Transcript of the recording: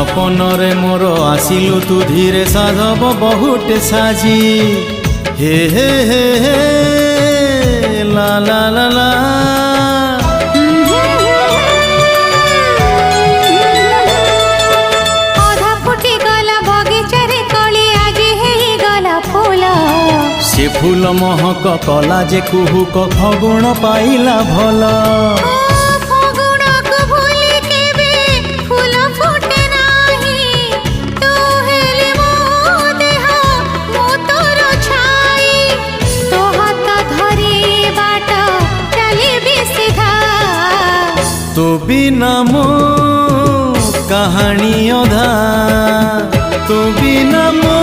सपनरे मोर आसिलु तू धीरे साधब बहुटे साजी हे हे हे हे ला ला ला ला आधा फुटी गला बगीचा रे कली आज हेई गला फूल से फूल महक कला जे कुहुक फगुण पाइला भल तो बिना मो कहानी अधा तो बिना मो